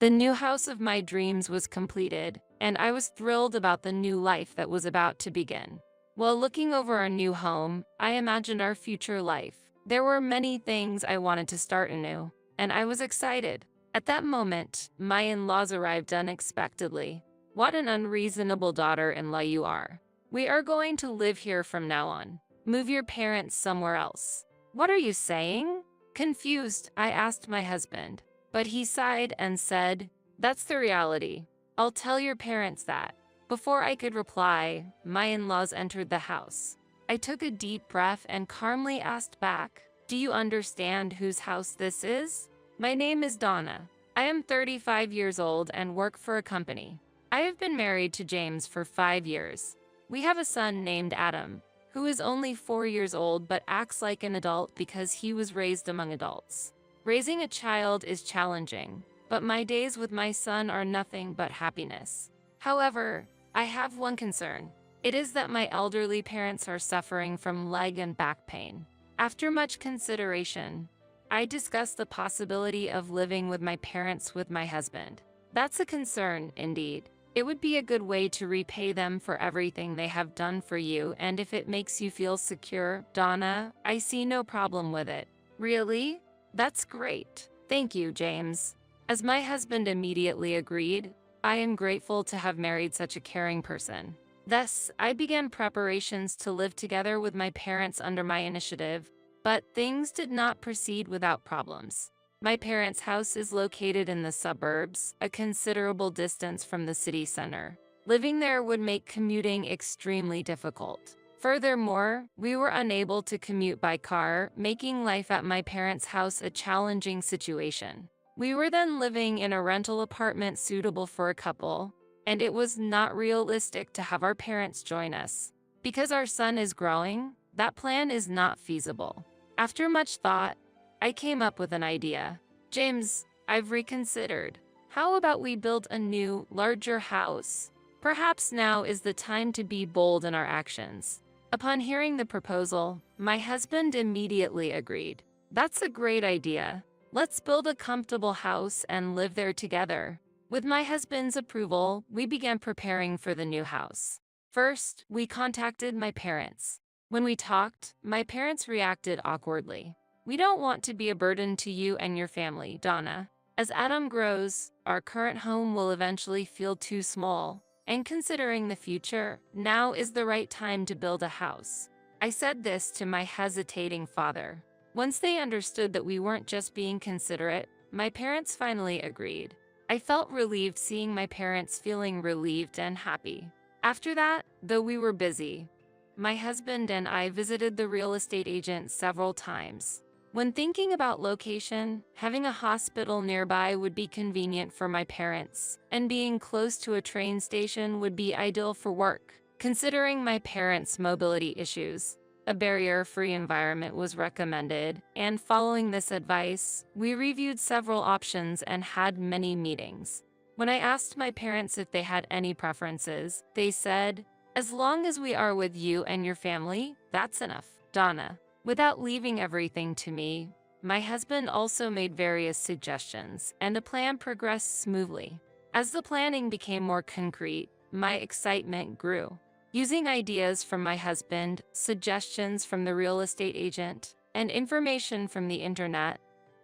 The new house of my dreams was completed, and I was thrilled about the new life that was about to begin. While looking over our new home, I imagined our future life. There were many things I wanted to start anew, and I was excited. At that moment, my in-laws arrived unexpectedly. What an unreasonable daughter-in-law you are. We are going to live here from now on. Move your parents somewhere else. What are you saying? Confused, I asked my husband, but he sighed and said, "That's the reality. I'll tell your parents that." Before I could reply, my in-laws entered the house. I took a deep breath and calmly asked back, "Do you understand whose house this is?" "My name is Donna. I am 35 years old and work for a company. I have been married to James for 5 years. We have a son named Adam, who is only 4 years old but acts like an adult because he was raised among adults. Raising a child is challenging, but my days with my son are nothing but happiness. However, I have one concern. It is that my elderly parents are suffering from leg and back pain. After much consideration, I discussed the possibility of living with my parents with my husband. That's a concern, indeed. It would be a good way to repay them for everything they have done for you, and if it makes you feel secure, Donna, I see no problem with it." "Really? That's great. Thank you, James." As my husband immediately agreed, I am grateful to have married such a caring person. Thus, I began preparations to live together with my parents under my initiative, but things did not proceed without problems. My parents' house is located in the suburbs, a considerable distance from the city center. Living there would make commuting extremely difficult. Furthermore, we were unable to commute by car, making life at my parents' house a challenging situation. We were then living in a rental apartment suitable for a couple, and it was not realistic to have our parents join us. Because our son is growing, that plan is not feasible. After much thought, I came up with an idea. "James, I've reconsidered. How about we build a new, larger house? Perhaps now is the time to be bold in our actions." Upon hearing the proposal, my husband immediately agreed. "That's a great idea. Let's build a comfortable house and live there together." With my husband's approval, we began preparing for the new house. First, we contacted my parents. When we talked, my parents reacted awkwardly. "We don't want to be a burden to you and your family, Donna. As Adam grows, our current home will eventually feel too small, and considering the future, now is the right time to build a house." I said this to my hesitating father. Once they understood that we weren't just being considerate, my parents finally agreed. I felt relieved seeing my parents feeling relieved and happy. After that, though we were busy, my husband and I visited the real estate agent several times. When thinking about location, having a hospital nearby would be convenient for my parents, and being close to a train station would be ideal for work. Considering my parents' mobility issues, a barrier-free environment was recommended, and following this advice, we reviewed several options and had many meetings. When I asked my parents if they had any preferences, they said, "As long as we are with you and your family, that's enough, Donna." Without leaving everything to me, my husband also made various suggestions, and the plan progressed smoothly. As the planning became more concrete, my excitement grew. Using ideas from my husband, suggestions from the real estate agent, and information from the internet,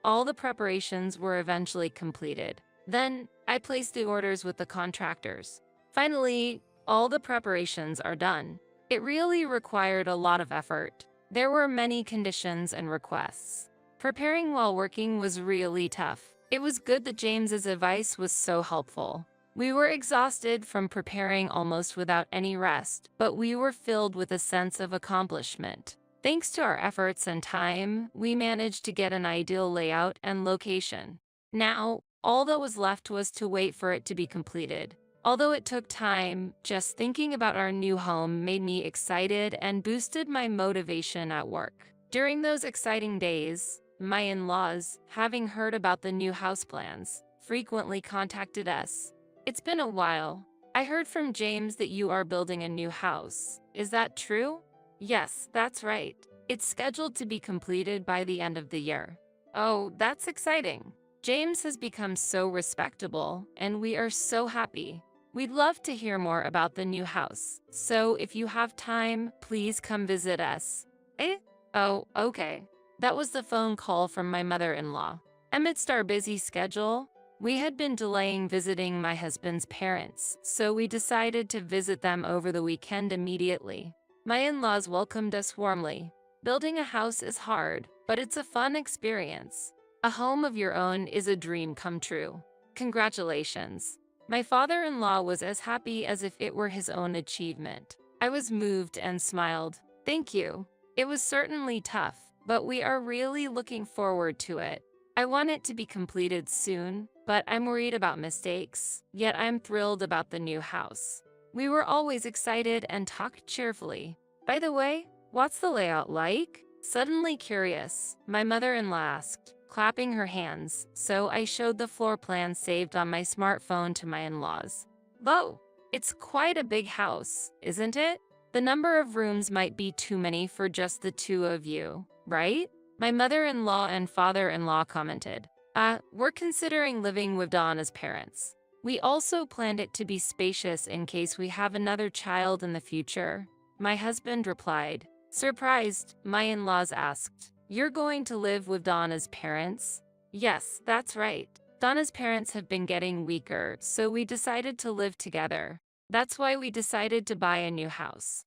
all the preparations were eventually completed. Then, I placed the orders with the contractors. Finally, all the preparations are done. It really required a lot of effort. There were many conditions and requests. Preparing while working was really tough. It was good that James's advice was so helpful. We were exhausted from preparing almost without any rest, but we were filled with a sense of accomplishment. Thanks to our efforts and time, we managed to get an ideal layout and location. Now, all that was left was to wait for it to be completed. Although it took time, just thinking about our new home made me excited and boosted my motivation at work. During those exciting days, my in-laws, having heard about the new house plans, frequently contacted us. "It's been a while. I heard from James that you are building a new house. Is that true?" "Yes, that's right. It's scheduled to be completed by the end of the year." "Oh, that's exciting. James has become so respectable, and we are so happy. We'd love to hear more about the new house, so if you have time, please come visit us. Eh? Oh, okay. That was the phone call from my mother-in-law. Amidst our busy schedule, we had been delaying visiting my husband's parents, so we decided to visit them over the weekend immediately. My in-laws welcomed us warmly. Building a house is hard, but it's a fun experience. A home of your own is a dream come true. Congratulations. My father-in-law was as happy as if it were his own achievement. I was moved and smiled. Thank you. It was certainly tough, but we are really looking forward to it. I want it to be completed soon, but I'm worried about mistakes, yet I'm thrilled about the new house. We were always excited and talked cheerfully. By the way, what's the layout like? Suddenly curious, my mother-in-law asked, clapping her hands, so I showed the floor plan saved on my smartphone to my in-laws. Whoa, it's quite a big house, isn't it? The number of rooms might be too many for just the two of you, right? My mother-in-law and father-in-law commented. We're considering living with Donna's parents. We also planned it to be spacious in case we have another child in the future. My husband replied. Surprised, my in-laws asked, "You're going to live with Donna's parents?" Yes, that's right. Donna's parents have been getting weaker, so we decided to live together. That's why we decided to buy a new house.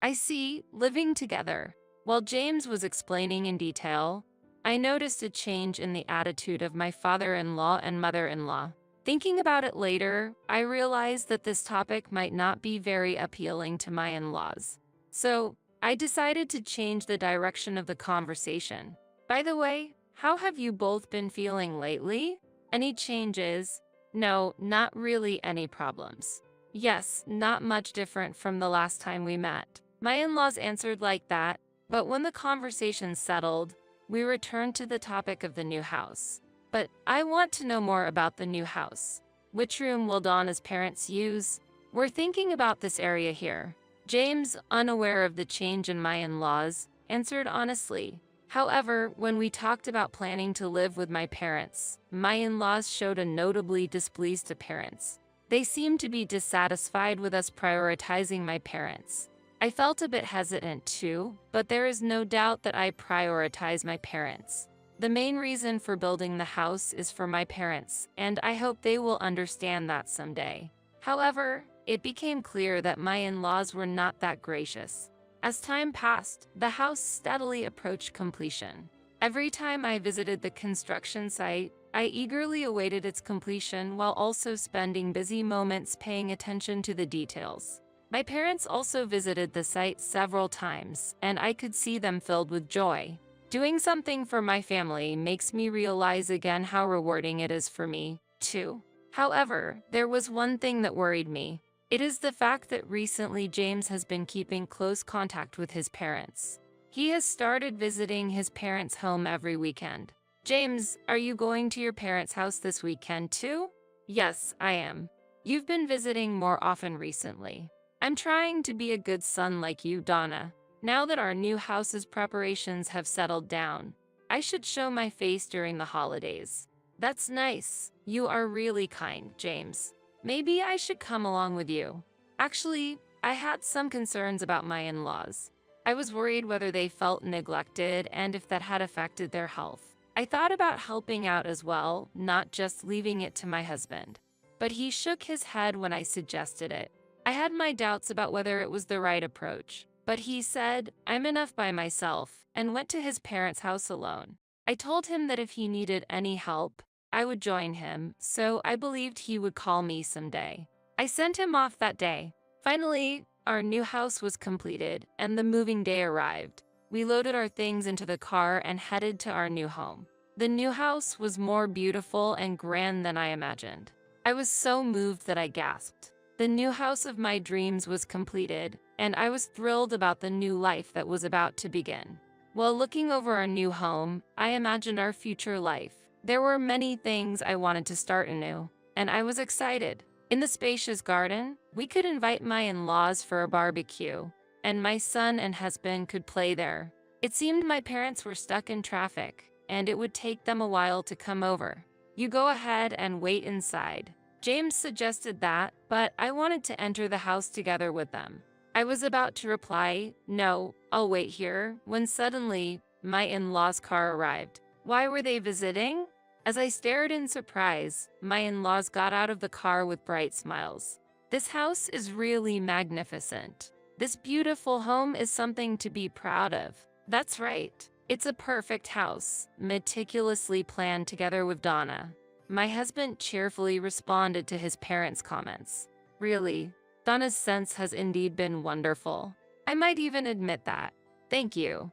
I see, living together. While James was explaining in detail, I noticed a change in the attitude of my father-in-law and mother-in-law. Thinking about it later, I realized that this topic might not be very appealing to my in-laws. So, I decided to change the direction of the conversation. By the way, how have you both been feeling lately? Any changes? No, not really any problems. Yes, not much different from the last time we met. My in-laws answered like that, but when the conversation settled, we returned to the topic of the new house. But I want to know more about the new house. Which room will Donna's parents use? We're thinking about this area here. James, unaware of the change in my in-laws, answered honestly. However, when we talked about planning to live with my parents, my in-laws showed a notably displeased appearance. They seemed to be dissatisfied with us prioritizing my parents. I felt a bit hesitant too, but there is no doubt that I prioritize my parents. The main reason for building the house is for my parents, and I hope they will understand that someday. However, it became clear that my in-laws were not that gracious. As time passed, the house steadily approached completion. Every time I visited the construction site, I eagerly awaited its completion while also spending busy moments paying attention to the details. My parents also visited the site several times, and I could see them filled with joy. Doing something for my family makes me realize again how rewarding it is for me, too. However, there was one thing that worried me. It is the fact that recently James has been keeping close contact with his parents. He has started visiting his parents' home every weekend. James, are you going to your parents' house this weekend too? Yes, I am. You've been visiting more often recently. I'm trying to be a good son like you, Donna. Now that our new house's preparations have settled down, I should show my face during the holidays. That's nice. You are really kind, James. Maybe I should come along with you. Actually, I had some concerns about my in-laws. I was worried whether they felt neglected and if that had affected their health. I thought about helping out as well, not just leaving it to my husband. But he shook his head when I suggested it. I had my doubts about whether it was the right approach, but he said, I'm enough by myself, and went to his parents' house alone. I told him that if he needed any help, I would join him, so I believed he would call me someday. I sent him off that day. Finally, our new house was completed, and the moving day arrived. We loaded our things into the car and headed to our new home. The new house was more beautiful and grand than I imagined. I was so moved that I gasped. The new house of my dreams was completed, and I was thrilled about the new life that was about to begin. While looking over our new home, I imagined our future life. There were many things I wanted to start anew, and I was excited. In the spacious garden, we could invite my in-laws for a barbecue, and my son and husband could play there. It seemed my parents were stuck in traffic, and it would take them a while to come over. You go ahead and wait inside. James suggested that, but I wanted to enter the house together with them. I was about to reply, "No, I'll wait here," when suddenly, my in-laws' car arrived. Why were they visiting? As I stared in surprise, my in-laws got out of the car with bright smiles. This house is really magnificent. This beautiful home is something to be proud of. That's right. It's a perfect house, meticulously planned together with Donna. My husband cheerfully responded to his parents' comments. Really, Donna's sense has indeed been wonderful. I might even admit that. Thank you,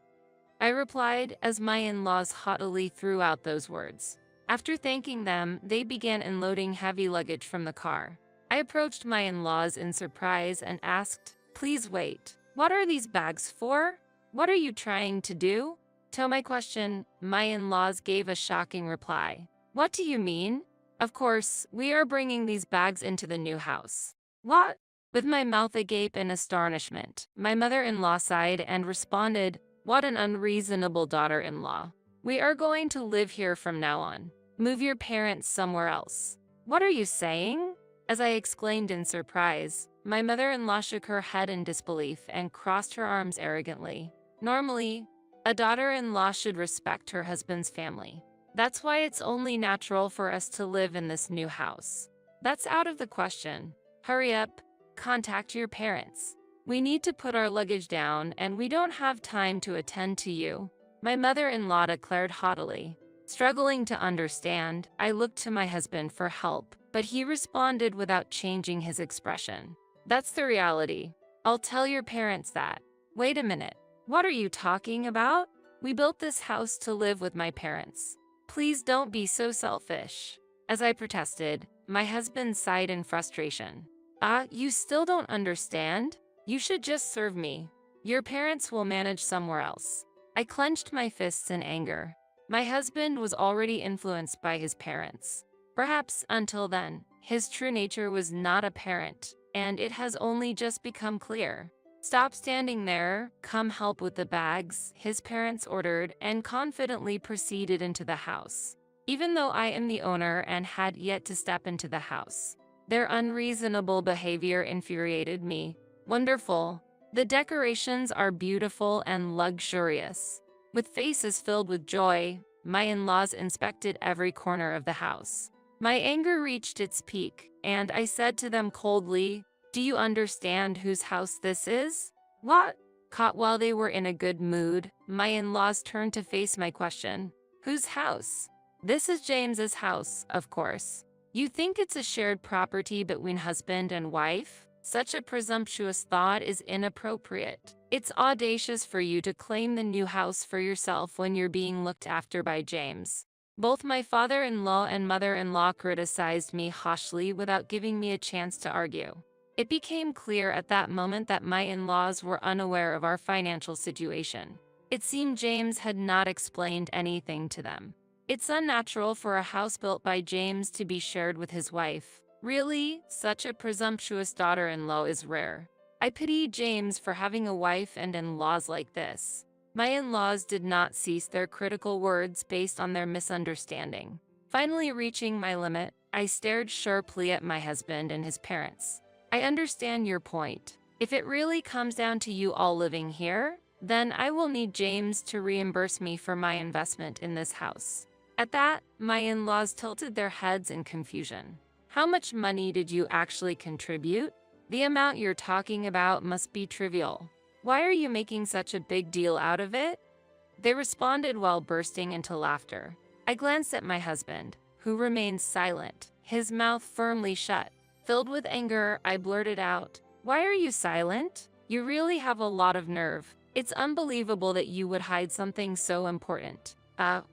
I replied as my in-laws haughtily threw out those words. After thanking them, they began unloading heavy luggage from the car. I approached my in-laws in surprise and asked, "Please wait. What are these bags for? What are you trying to do?" To my question, my in-laws gave a shocking reply. "What do you mean?" "Of course, we are bringing these bags into the new house." "What?" With my mouth agape in astonishment, my mother-in-law sighed and responded, "What an unreasonable daughter-in-law. We are going to live here from now on. Move your parents somewhere else." "What are you saying?" As I exclaimed in surprise, my mother-in-law shook her head in disbelief and crossed her arms arrogantly. Normally, a daughter-in-law should respect her husband's family. That's why it's only natural for us to live in this new house. That's out of the question. Hurry up, contact your parents. We need to put our luggage down and we don't have time to attend to you, my mother-in-law declared haughtily. Struggling to understand, I looked to my husband for help, but he responded without changing his expression. "That's the reality. I'll tell your parents that." "Wait a minute. What are you talking about? We built this house to live with my parents. Please don't be so selfish." As I protested, my husband sighed in frustration. You still don't understand? You should just serve me. Your parents will manage somewhere else." I clenched my fists in anger. My husband was already influenced by his parents. Perhaps until then, his true nature was not apparent, and it has only just become clear. "Stop standing there, come help with the bags," his parents ordered and confidently proceeded into the house. Even though I am the owner and had yet to step into the house, their unreasonable behavior infuriated me. Wonderful. The decorations are beautiful and luxurious. With faces filled with joy, my in-laws inspected every corner of the house. My anger reached its peak, and I said to them coldly, "Do you understand whose house this is?" "What?" Caught while they were in a good mood, my in-laws turned to face my question. "Whose house?" "This is James's house, of course. You think it's a shared property between husband and wife? Such a presumptuous thought is inappropriate. It's audacious for you to claim the new house for yourself when you're being looked after by James." Both my father-in-law and mother-in-law criticized me harshly without giving me a chance to argue. It became clear at that moment that my in-laws were unaware of our financial situation. It seemed James had not explained anything to them. It's unnatural for a house built by James to be shared with his wife. Really, such a presumptuous daughter-in-law is rare. I pity James for having a wife and in-laws like this. My in-laws did not cease their critical words based on their misunderstanding. Finally reaching my limit, I stared sharply at my husband and his parents. "I understand your point. If it really comes down to you all living here, then I will need James to reimburse me for my investment in this house." At that, my in-laws tilted their heads in confusion. "How much money did you actually contribute? The amount you're talking about must be trivial. Why are you making such a big deal out of it?" They responded while bursting into laughter. I glanced at my husband, who remained silent, his mouth firmly shut. Filled with anger, I blurted out, "Why are you silent? You really have a lot of nerve. It's unbelievable that you would hide something so important."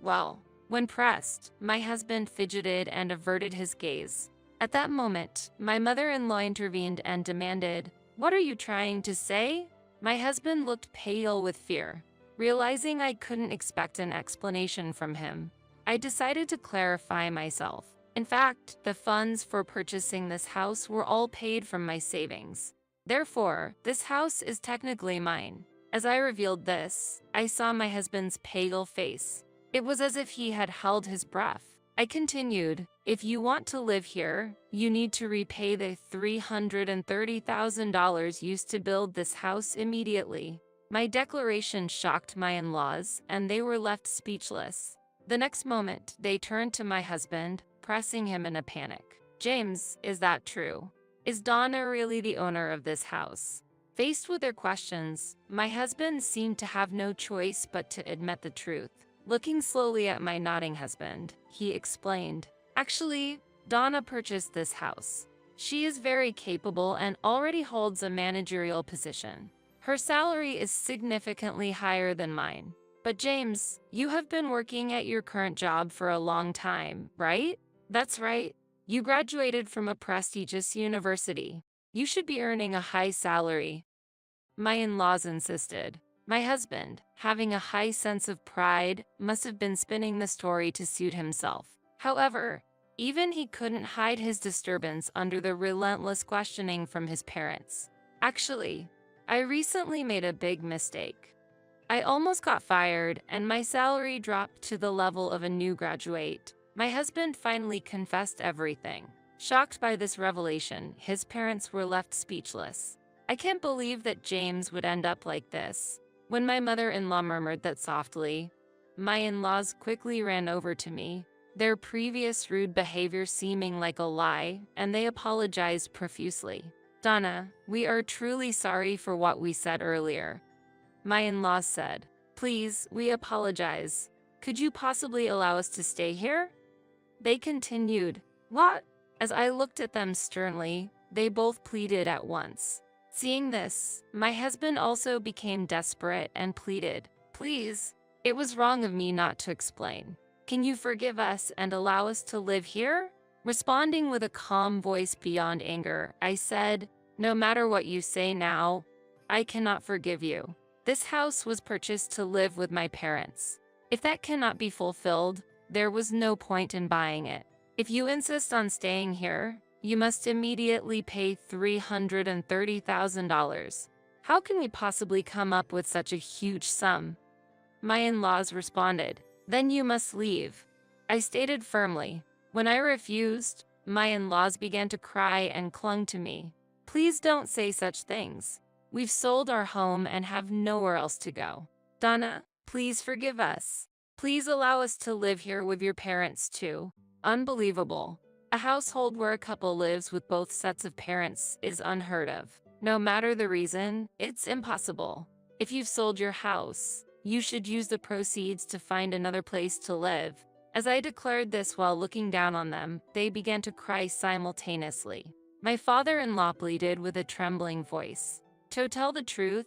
Well. When pressed, my husband fidgeted and averted his gaze. At that moment, my mother-in-law intervened and demanded, "What are you trying to say?" My husband looked pale with fear. Realizing I couldn't expect an explanation from him, I decided to clarify myself. In fact, the funds for purchasing this house were all paid from my savings. Therefore, this house is technically mine. As I revealed this, I saw my husband's pale face. It was as if he had held his breath. I continued, if you want to live here, you need to repay the $330,000 used to build this house immediately. My declaration shocked my in-laws, and they were left speechless. The next moment, they turned to my husband, pressing him in a panic. James, is that true? Is Donna really the owner of this house? Faced with their questions, my husband seemed to have no choice but to admit the truth. Looking slowly at my nodding husband, he explained, actually, Donna purchased this house. She is very capable and already holds a managerial position. Her salary is significantly higher than mine. But James, you have been working at your current job for a long time, right? That's right. You graduated from a prestigious university. You should be earning a high salary. My in-laws insisted. My husband, having a high sense of pride, must have been spinning the story to suit himself. However, even he couldn't hide his disturbance under the relentless questioning from his parents. Actually, I recently made a big mistake. I almost got fired, and my salary dropped to the level of a new graduate. My husband finally confessed everything. Shocked by this revelation, his parents were left speechless. I can't believe that James would end up like this. When my mother-in-law murmured that softly, my in-laws quickly ran over to me, their previous rude behavior seeming like a lie, and they apologized profusely. Donna, we are truly sorry for what we said earlier. My in-laws said, please, we apologize. Could you possibly allow us to stay here? They continued, what? As I looked at them sternly, they both pleaded at once. Seeing this, my husband also became desperate and pleaded, please, it was wrong of me not to explain. Can you forgive us and allow us to live here? Responding with a calm voice beyond anger, I said, no matter what you say now, I cannot forgive you. This house was purchased to live with my parents. If that cannot be fulfilled, there was no point in buying it. If you insist on staying here, you must immediately pay $330,000. How can we possibly come up with such a huge sum? My in-laws responded, then you must leave. I stated firmly. When I refused, my in-laws began to cry and clung to me. Please don't say such things. We've sold our home and have nowhere else to go. Donna, please forgive us. Please allow us to live here with your parents too. Unbelievable. A household where a couple lives with both sets of parents is unheard of. No matter the reason, it's impossible. If you've sold your house, you should use the proceeds to find another place to live. As I declared this while looking down on them, they began to cry simultaneously. My father-in-law pleaded with a trembling voice. To tell the truth,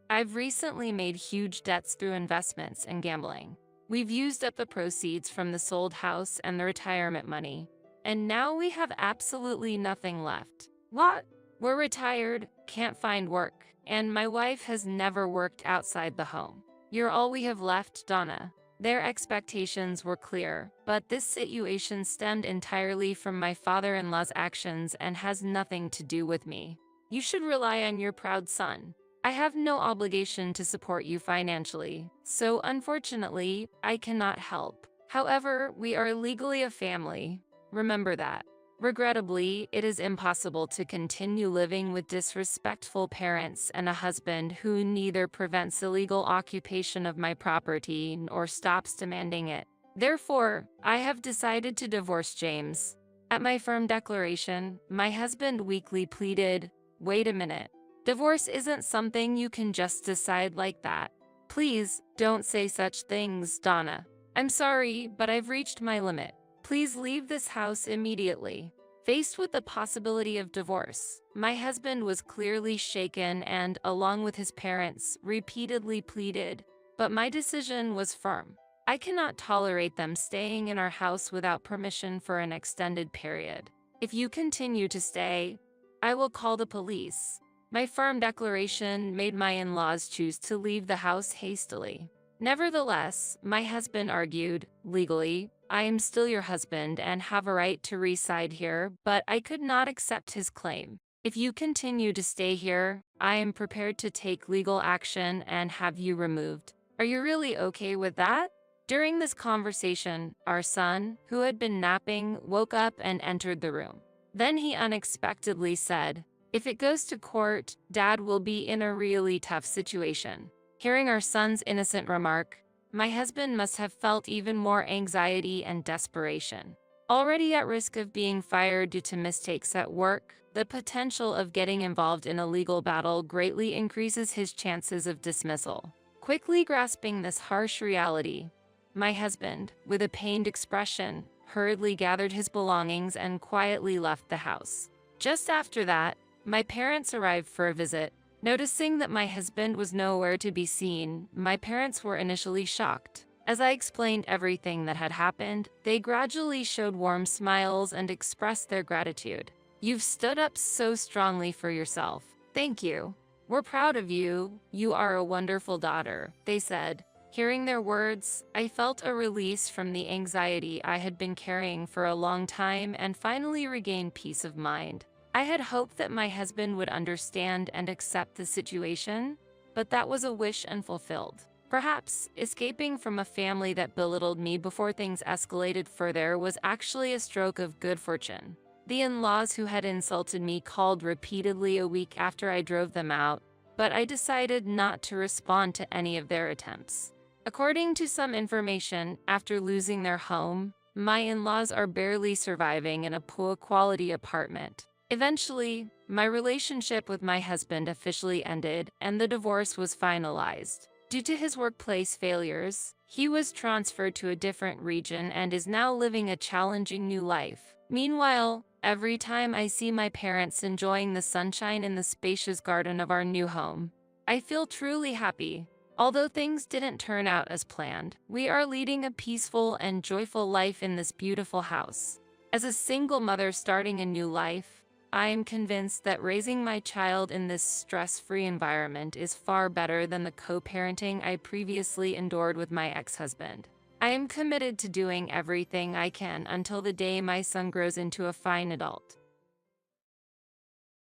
I've recently made huge debts through investments and gambling. We've used up the proceeds from the sold house and the retirement money, and now we have absolutely nothing left. What? We're retired, can't find work, and my wife has never worked outside the home. You're all we have left, Donna. Their expectations were clear, but this situation stemmed entirely from my father-in-law's actions and has nothing to do with me. You should rely on your proud son. I have no obligation to support you financially, so unfortunately, I cannot help. However, we are legally a family. Remember that. Regrettably, it is impossible to continue living with disrespectful parents and a husband who neither prevents illegal occupation of my property nor stops demanding it. Therefore, I have decided to divorce James. At my firm declaration, my husband weakly pleaded, wait a minute. Divorce isn't something you can just decide like that. Please, don't say such things, Donna. I'm sorry, but I've reached my limit. Please leave this house immediately. Faced with the possibility of divorce, my husband was clearly shaken and, along with his parents, repeatedly pleaded, but my decision was firm. I cannot tolerate them staying in our house without permission for an extended period. If you continue to stay, I will call the police. My firm declaration made my in-laws choose to leave the house hastily. Nevertheless, my husband argued, legally, I am still your husband and have a right to reside here, but I could not accept his claim. If you continue to stay here, I am prepared to take legal action and have you removed. Are you really okay with that? During this conversation, our son, who had been napping, woke up and entered the room. Then he unexpectedly said, "If it goes to court, Dad will be in a really tough situation." Hearing our son's innocent remark, my husband must have felt even more anxiety and desperation. Already at risk of being fired due to mistakes at work, the potential of getting involved in a legal battle greatly increases his chances of dismissal. Quickly grasping this harsh reality, my husband, with a pained expression, hurriedly gathered his belongings and quietly left the house. Just after that, my parents arrived for a visit. Noticing that my husband was nowhere to be seen, my parents were initially shocked. As I explained everything that had happened, they gradually showed warm smiles and expressed their gratitude. "You've stood up so strongly for yourself. Thank you. We're proud of you. You are a wonderful daughter," they said. Hearing their words, I felt a release from the anxiety I had been carrying for a long time and finally regained peace of mind. I had hoped that my husband would understand and accept the situation, but that was a wish unfulfilled. Perhaps escaping from a family that belittled me before things escalated further was actually a stroke of good fortune. The in-laws who had insulted me called repeatedly a week after I drove them out, but I decided not to respond to any of their attempts. According to some information, after losing their home, my in-laws are barely surviving in a poor-quality apartment. Eventually, my relationship with my husband officially ended and the divorce was finalized. Due to his workplace failures, he was transferred to a different region and is now living a challenging new life. Meanwhile, every time I see my parents enjoying the sunshine in the spacious garden of our new home, I feel truly happy. Although things didn't turn out as planned, we are leading a peaceful and joyful life in this beautiful house. As a single mother starting a new life, I am convinced that raising my child in this stress-free environment is far better than the co-parenting I previously endured with my ex-husband. I am committed to doing everything I can until the day my son grows into a fine adult.